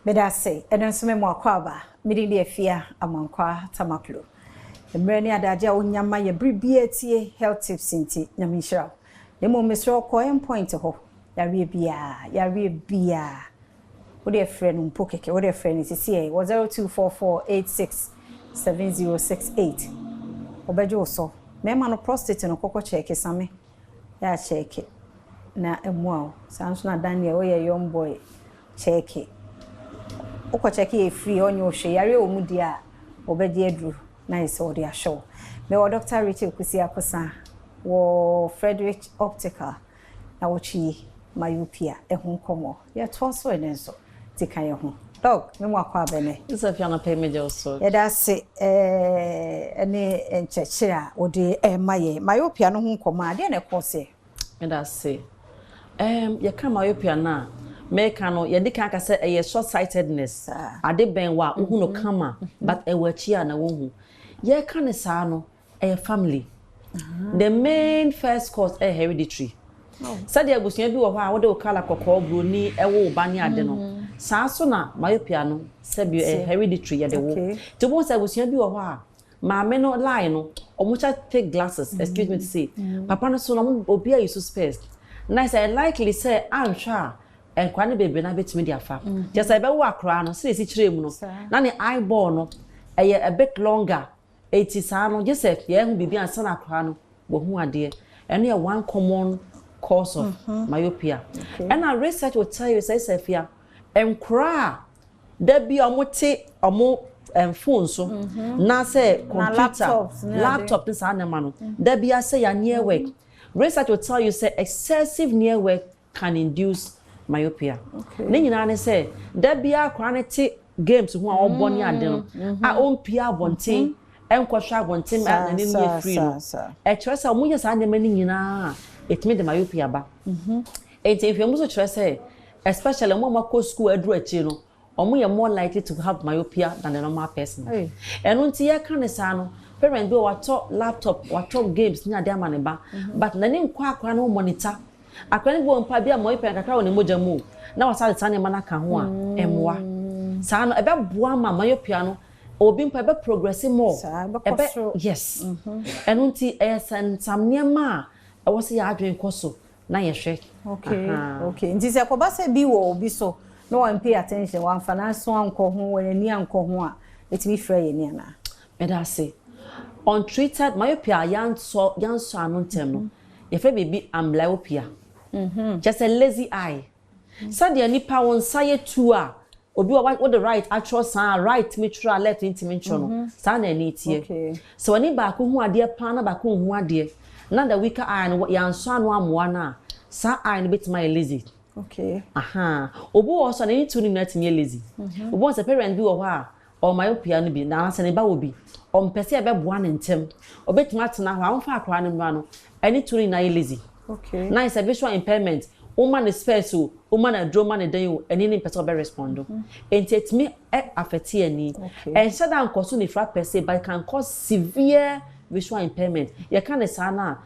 Meda say, and then some more quaba, meeting the fear among qua tamaklo. The many adaja unyama ye bribiety health tips inti Yamisha. The moment so coin point to ho. Yari bia. What a friend Pokeke, what a friend is here was 0244867068. Obejo so. Memano prostate no coco check same. Ya check it. Na emwa. Sounds na Daniel we a young boy. Check it. Oko check it free on your share. Yari omudia. Obedi edru. Nice or dia show. Me wa Dr. Richard Kusia Kosa. Wo Frederick Optical. Na wochi Mayopia. Ehun komo. Ya twaso enenso. Tika ye ho. Dog, me mo akwa bene. This if you na pay me also. Ya da se ene encheche a odi maye. Mayopia no ho komo ade na ekose. Me da se. Ye ka Mayopia na make no ye di kan ka say e short sightedness. Ade ben wa ohu no kama but e wachi a na wo hu. Ye ka ne sa no e family. The main first cause e hereditary. Sadia abusunya bi wo ha wo de okala kokko broni e wo ba ne ade no. Saa so na Mayopia no sebi hereditary ye de wo. To bo sa abusunya bi wo ha maame no lie no omucha take glasses excuse me to say. Papa no so no obi a use space. Nice I likely say ansha and kwane bebe na betimi dia fa. Just I be wo akra no say si kire mu no. Na ne eyeball no a bit longer. 80 saa no just say ye hu bibi ansa na akra no wo hu ade. And a one common cause of myopia. And our research will tell you say Sefia enkra there be omote omo phone so na say computer laptop this animal no there be say ya near work. Research will tell you say excessive near work can induce myopia. Ne nyina ne say there be akranete games who are boni ade no a ompia abonten enkwhwa abonten na ne ne free no e kire say omo yesa ne mani nyina it made the myopia ba. If you must try say, especially when go school adru achi no, omo more likely to have myopia than the normal person. And until you can say no, parents do what laptop, what games near their money ba, but na nim kwa no monitor. Akwani go mpa bia myopia kakra woni moja mu. Na wasa tane mana ka ho a emwa. Sa no ebe boa ma myopia no obi mpa ebe progress more. Yes. And until some near ma I was ya adwen koso na ye hwe. Okay. Nti se koba se bi wo obi so no one pay attention one finance anko ho when ani anko ho a etimi frɛ ye ni ana. Me da say untreated myopia yanso anontem no ye frɛ baby amblyopia. Just a lazy eye. So the nipa won say tu a obi what the right actual sign right mitral left intimention no sa na ani tie. So ani ba ko hu ade pa na ba ko hu ade na the weaker eye no yanso anu amoa na sa eye no betima lazy. Obo also na itu ni na tinye lazy. Obo se parent bi wo ha o myopia no bi na se ne ba wo bi o mpese e be boa ne ntem obetima tena ho amfa akra ne ma no ani tu ni na lazy. Na is a visual impairment woman is space o woman na drama ne dan o ani ni mpese o be respond enti etimi affect ani and so that cause ni fra per se but can cause severe visual impairment. You can't say na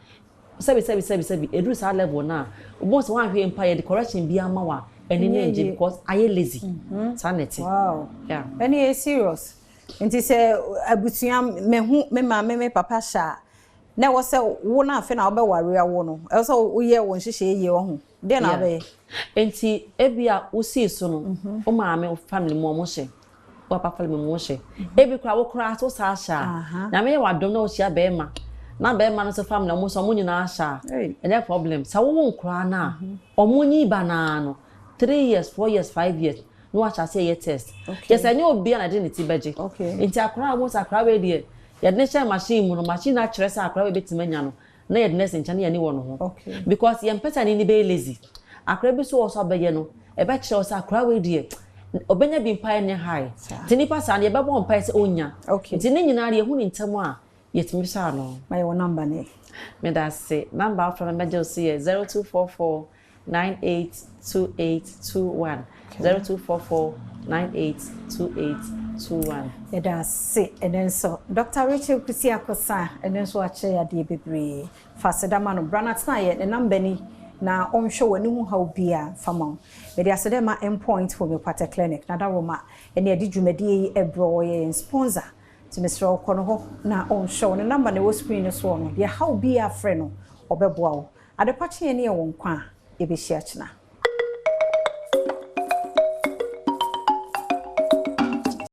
sabi edu sa level na once one hwe mpa ye the correction bi ama wa eni na nje because aye lazy. Sanity. Wow. Yeah. Any is serious. Nti say abutua me mama me papa sha na wo say wo na afi na wo be ware awo no e so wo ye wo nhihye ye wo ho de na be enti ebia wo si so no o mama o family mo hye papa family mo hye ebi kra wo kra so sa sha na me wa dom na o hia be ma na be ma no so family mo so mo nyina sha any problem sa wo nkra na omunyi bana no 3 years 4 years 5 years no wa cha say ye test yes any obi na de niti beje enti akra mo sa akra we de ye de share machine mu no machine na kire sa akra we betima nya no na ye de nese ncha na ye ni wo no ho because ye mpesa ni be lazy akra bi so so be ye no e be kire sa akra we de obenya bi mpa ne high tini pasa na ye be bo mpa se onya tini nyina re hu ni ntem a yetimi sa no my number ne me da say number from emergency 0244982821 0244982821 Eda say and then so Dr. Richard Kusia Kosa and then so ache ya de bebre faseda ma no branat na ye the number ni na onhwe wani hu ha obia fama me dia sede ma endpoint homeopathic clinic na da roma ene edi dwumadi ebro ye sponsor to Mr. Okono na onhwe ne number na wo screen so no dia ha obia frɛ no obeboa wo adepache ene ye wo nkwa e be hia china